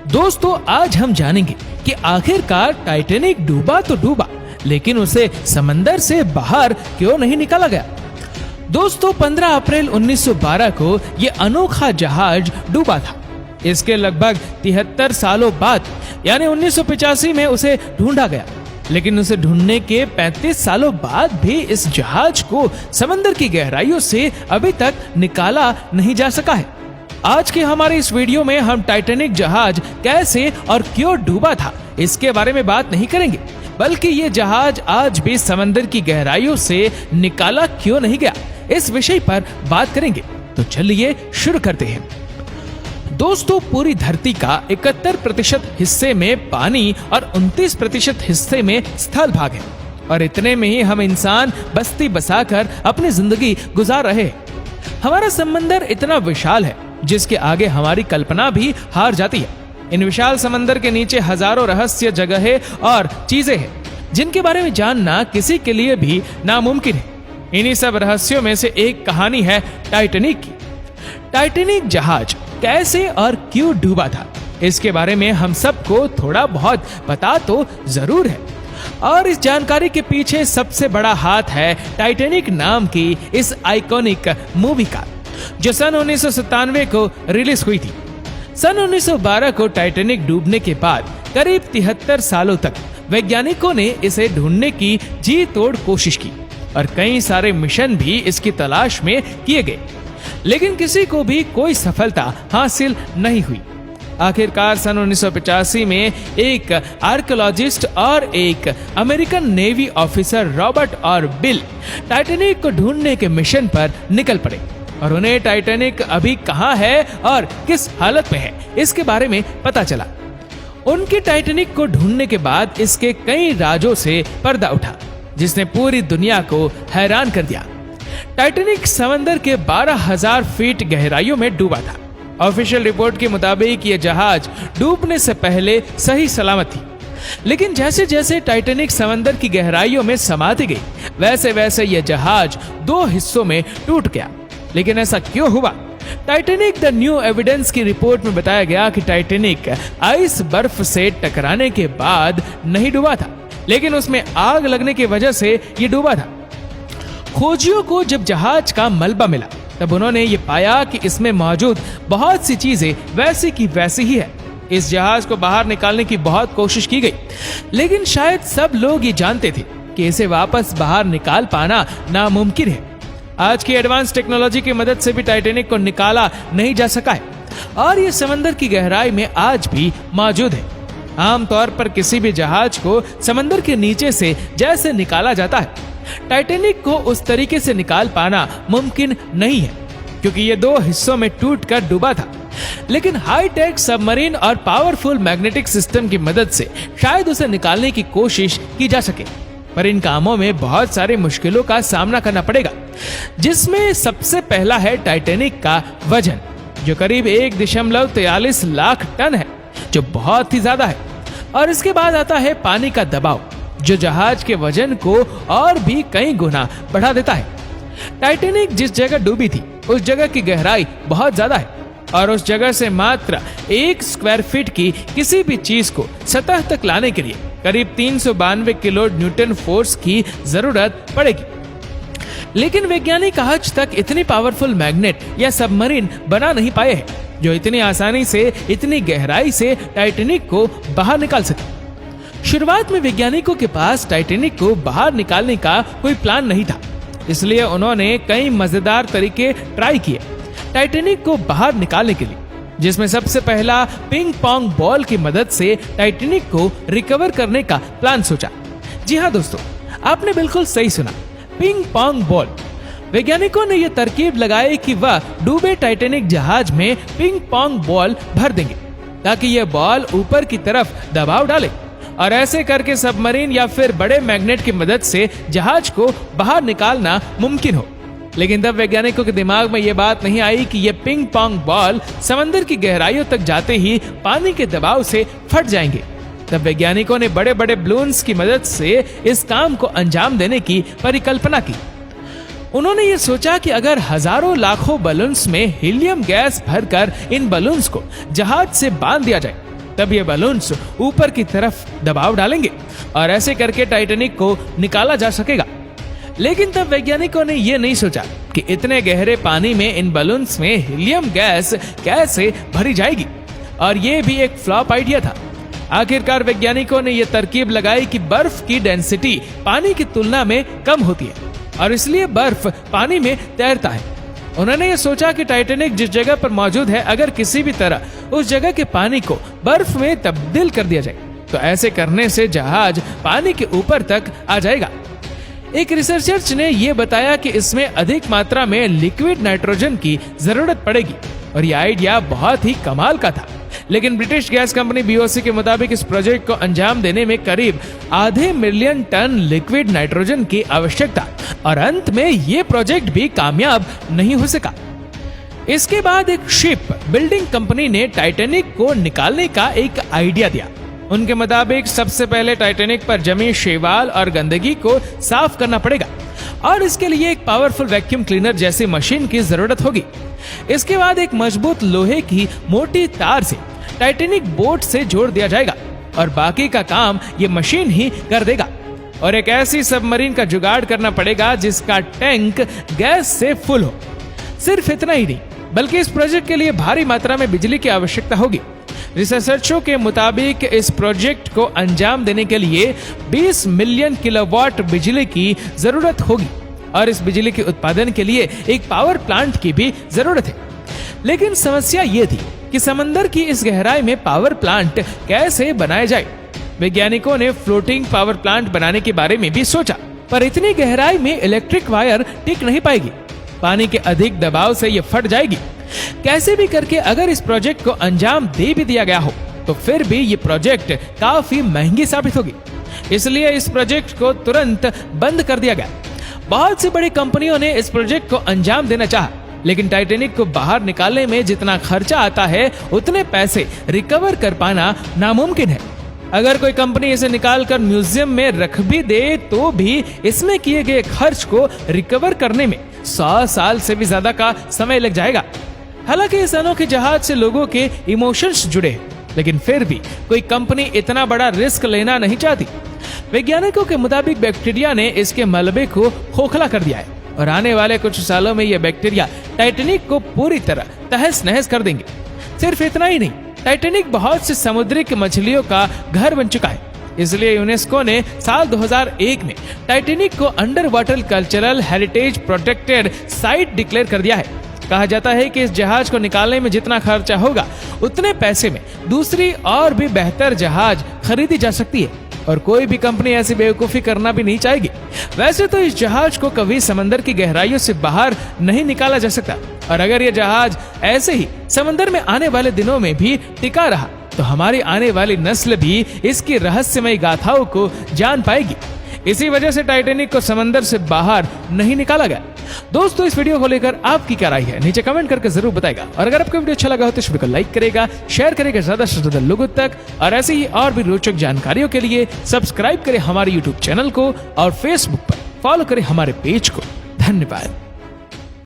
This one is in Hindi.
दोस्तों आज हम जानेंगे कि आखिरकार टाइटैनिक डूबा तो डूबा, लेकिन उसे समंदर से बाहर क्यों नहीं निकाला गया। दोस्तों 15 अप्रैल 1912 को ये अनोखा जहाज डूबा था। इसके लगभग 73 सालों बाद यानी 1985 में उसे ढूंढा गया, लेकिन उसे ढूंढने के 35 सालों बाद भी इस जहाज को समंदर की गहराइयों से अभी तक निकाला नहीं जा सका है। आज के हमारे इस वीडियो में हम टाइटैनिक जहाज कैसे और क्यों डूबा था इसके बारे में बात नहीं करेंगे, बल्कि ये जहाज आज भी समंदर की गहराइयों से निकाला क्यों नहीं गया इस विषय पर बात करेंगे। तो चलिए शुरू करते हैं। दोस्तों पूरी धरती का 71% हिस्से में पानी और 29% हिस्से में स्थल भाग है, और इतने में ही हम इंसान बस्ती बसाकर अपनी जिंदगी गुजार रहे हैं। हमारा समंदर इतना विशाल है जिसके आगे हमारी कल्पना भी हार जाती है। इन विशाल समंदर के नीचे हजारों रहस्य जगहें और चीजें हैं जिनके बारे में जानना किसी के लिए भी नामुमकिन है। इन्हीं सब रहस्यों में से एक कहानी है टाइटैनिक की। टाइटैनिक जहाज कैसे और क्यों डूबा था इसके बारे में हम सबको थोड़ा बहुत पता तो जरूर है, और इस जानकारी के पीछे सबसे बड़ा हाथ है टाइटैनिक नाम की इस आइकॉनिक मूवी का, जो सन 1997 को रिलीज हुई थी। सन 1912 को टाइटैनिक डूबने के बाद करीब 73 सालों तक वैज्ञानिकों ने इसे ढूंढने की जी तोड़ कोशिश की, और कई सारे मिशन भी इसकी तलाश में किए गए, लेकिन किसी को भी कोई सफलता हासिल नहीं हुई। आखिरकार सन 1985 में एक आर्कियोलॉजिस्ट और एक अमेरिकन नेवी ऑफिसर रॉबर्ट और बिल टाइटैनिक को ढूंढने के मिशन पर निकल पड़े, और उन्हें टाइटैनिक अभी कहाँ है और किस हालत में है इसके बारे में पता चला। उनके टाइटैनिक को ढूंढने के बाद इसके कई राजों से पर्दा उठा, जिसने पूरी दुनिया को हैरान कर दिया। टाइटैनिक समंदर के 12,000 फीट गहराइयों में डूबा था। ऑफिशियल रिपोर्ट के मुताबिक ये जहाज डूबने से पहले सही सलामत थी, लेकिन जैसे जैसे टाइटैनिक समंदर की गहराइयों में समाती गई, वैसे वैसे यह जहाज 2 हिस्सों में टूट गया। लेकिन ऐसा क्यों हुआ? टाइटैनिक द न्यू एविडेंस की रिपोर्ट में बताया गया कि टाइटैनिक आइस बर्फ से टकराने के बाद नहीं डूबा था, लेकिन उसमें आग लगने की वजह से ये डूबा था। खोजियों को जब जहाज का मलबा मिला तब उन्होंने ये पाया कि इसमें मौजूद बहुत सी चीजें वैसी की वैसी ही है। इस जहाज को बाहर निकालने की बहुत कोशिश की गई, लेकिन शायद सब लोग ये जानते थे कि इसे वापस बाहर निकाल पाना नामुमकिन है। आज की एडवांस टेक्नोलॉजी की मदद से भी टाइटैनिक को निकाला नहीं जा सका है, और ये समंदर की गहराई में आज भी मौजूद है। आमतौर पर किसी भी जहाज को समंदर के नीचे से जैसे निकाला जाता है, टाइटैनिक को उस तरीके से निकाल पाना मुमकिन नहीं है, क्योंकि ये 2 हिस्सों में टूटकर डूबा था। लेकिन हाईटेक सबमरीन और पावरफुल मैग्नेटिक सिस्टम की मदद से शायद उसे निकालने की कोशिश की जा सके, पर इन कामों में बहुत सारी मुश्किलों का सामना करना पड़ेगा, जिसमें सबसे पहला है टाइटैनिक का वजन, जो करीब 1.43 लाख टन है, जो बहुत ही ज्यादा है। और इसके बाद आता है पानी का दबाव, जो जहाज के वजन को और भी कई गुना बढ़ा देता है। टाइटैनिक जिस जगह डूबी थी उस जगह की गहराई बहुत ज्यादा है, और उस जगह से मात्र 1 स्क्वायर फीट की किसी भी चीज को सतह तक लाने के लिए करीब 392 किलो न्यूटन फोर्स की जरूरत पड़ेगी। लेकिन वैज्ञानिक आज तक इतनी पावरफुल मैग्नेट या सबमरीन बना नहीं पाए हैं जो इतनी आसानी से इतनी गहराई से टाइटैनिक को बाहर निकाल सके। शुरुआत में वैज्ञानिकों के पास टाइटैनिक को बाहर निकालने का कोई प्लान नहीं था, इसलिए उन्होंने कई मजेदार तरीके ट्राई किए टाइटैनिक को बाहर निकालने के लिए, जिसमें सबसे पहला पिंग पोंग बॉल की मदद से टाइटैनिक को रिकवर करने का प्लान सोचा। जी हाँ दोस्तों, आपने बिल्कुल सही सुना, पिंग पोंग बॉल। वैज्ञानिकों ने यह तरकीब लगाई कि वह डूबे टाइटैनिक जहाज में पिंग पोंग बॉल भर देंगे, ताकि यह बॉल ऊपर की तरफ दबाव डाले, और ऐसे करके सबमरीन या फिर बड़े मैग्नेट की मदद से जहाज को बाहर निकालना मुमकिन हो। लेकिन तब वैज्ञानिकों के दिमाग में यह बात नहीं आई कि यह पिंग पोंग बॉल समंदर की गहराइयों तक जाते ही पानी के दबाव से फट जाएंगे। तब वैज्ञानिकों ने बड़े बड़े बलून्स की मदद से इस काम को अंजाम देने की परिकल्पना की। उन्होंने ये सोचा कि अगर हजारों लाखों बलून्स में हीलियम गैस भरकर इन बलून्स को जहाज से बांध दिया जाए तब ये बलून्स ऊपर की तरफ दबाव डालेंगे और ऐसे करके टाइटैनिक को निकाला जा सकेगा। लेकिन तब वैज्ञानिकों ने यह नहीं सोचा कि इतने गहरे पानी में इन बलून्स में हीलियम गैस कैसे भरी जाएगी, और ये भी एक फ्लॉप आइडिया था। आखिरकार वैज्ञानिकों ने यह तरकीब लगाई कि बर्फ की डेंसिटी पानी की तुलना में कम होती है और इसलिए बर्फ पानी में तैरता है। उन्होंने ये सोचा कि टाइटैनिक जिस जगह पर मौजूद है, अगर किसी भी तरह उस जगह के पानी को बर्फ में तब्दील कर दिया जाए तो ऐसे करने से जहाज पानी के ऊपर तक आ जाएगा। एक रिसर्चर्स ने यह बताया कि इसमें अधिक मात्रा में लिक्विड नाइट्रोजन की जरूरत पड़ेगी और यह आइडिया बहुत ही कमाल का था। लेकिन ब्रिटिश गैस कंपनी बीओसी के मुताबिक इस प्रोजेक्ट को अंजाम देने में करीब आधे मिलियन टन लिक्विड नाइट्रोजन की आवश्यकता और अंत में ये प्रोजेक्ट भी कामयाब नहीं हो सका। इसके बाद एक शिप बिल्डिंग कंपनी ने टाइटैनिक को निकालने का एक आइडिया दिया। उनके मुताबिक सबसे पहले टाइटैनिक पर जमी शैवाल और गंदगी को साफ करना पड़ेगा और इसके लिए एक पावरफुल वैक्यूम क्लीनर जैसी मशीन की जरूरत होगी। इसके बाद एक मजबूत लोहे की मोटी तार से टाइटैनिक बोट से जोड़ दिया जाएगा और बाकी का काम ये मशीन ही कर देगा। और एक ऐसी सबमरीन का जुगाड़ करना पड़ेगा जिसका टैंक गैस से फुल हो। सिर्फ इतना ही नहीं, बल्कि इस प्रोजेक्ट के लिए भारी मात्रा में बिजली की आवश्यकता होगी। रिसर्चर्सों के मुताबिक इस प्रोजेक्ट को अंजाम देने के लिए 20 मिलियन किलोवाट बिजली की जरूरत होगी और इस बिजली के उत्पादन के लिए एक पावर प्लांट की भी जरूरत है। लेकिन समस्या ये थी कि समंदर की इस गहराई में पावर प्लांट कैसे बनाया जाए। वैज्ञानिकों ने फ्लोटिंग पावर प्लांट बनाने के बारे में भी सोचा, पर इतनी गहराई में इलेक्ट्रिक वायर टिक नहीं पाएगी, पानी के अधिक दबाव से ये फट जाएगी। कैसे भी करके अगर इस प्रोजेक्ट को अंजाम दे भी दिया गया हो तो फिर भी ये प्रोजेक्ट काफी महंगी साबित होगी। इसलिए इस प्रोजेक्ट को तुरंत बंद कर दिया गया। बहुत सी बड़ी कंपनियों ने इस प्रोजेक्ट को अंजाम देना चाहा, लेकिन टाइटैनिक को बाहर निकालने में जितना खर्चा आता है उतने पैसे रिकवर कर पाना नामुमकिन है। अगर कोई कंपनी इसे निकाल कर म्यूजियम में रख भी दे तो भी इसमें किए गए खर्च को रिकवर करने में 100 साल से भी ज्यादा का समय लग जाएगा। हालांकि इस अनोखे जहाज से लोगों के इमोशंस जुड़े हैं, लेकिन फिर भी कोई कंपनी इतना बड़ा रिस्क लेना नहीं चाहती। वैज्ञानिकों के मुताबिक बैक्टीरिया ने इसके मलबे को खोखला कर दिया है और आने वाले कुछ सालों में यह बैक्टीरिया टाइटैनिक को पूरी तरह तहस नहस कर देंगे। सिर्फ इतना ही नहीं, टाइटैनिक बहुत सी समुद्री मछलियों का घर बन चुका है। इसलिए यूनेस्को ने साल 2001 में टाइटैनिक को under water cultural heritage protected site declare कर दिया है। कहा जाता है कि इस जहाज को निकालने में जितना खर्चा होगा उतने पैसे में दूसरी और भी बेहतर जहाज खरीदी जा सकती है और कोई भी कंपनी ऐसी बेवकूफी करना भी नहीं चाहेगी। वैसे तो इस जहाज को कभी समंदर की गहराइयों से बाहर नहीं निकाला जा सकता और अगर ये जहाज ऐसे ही समंदर में आने वाले दिनों में भी टिका रहा तो हमारी आने वाली नस्ल भी इसकी रहस्यमय गाथाओं को जान पाएगी। इसी वजह से टाइटैनिक को समंदर से बाहर नहीं निकाला गया। दोस्तों, इस वीडियो को लेकर आपकी क्या राय है नीचे कमेंट करके जरूर बताएगा और अगर आपको वीडियो अच्छा लगा हो तो इस वीडियो को लाइक करेगा, शेयर करेगा ज्यादा से ज्यादा लोगों तक और ऐसे ही और भी रोचक जानकारियों के लिए सब्सक्राइब करें हमारे यूट्यूब चैनल को और फेसबुक पर फॉलो करें हमारे पेज को। धन्यवाद।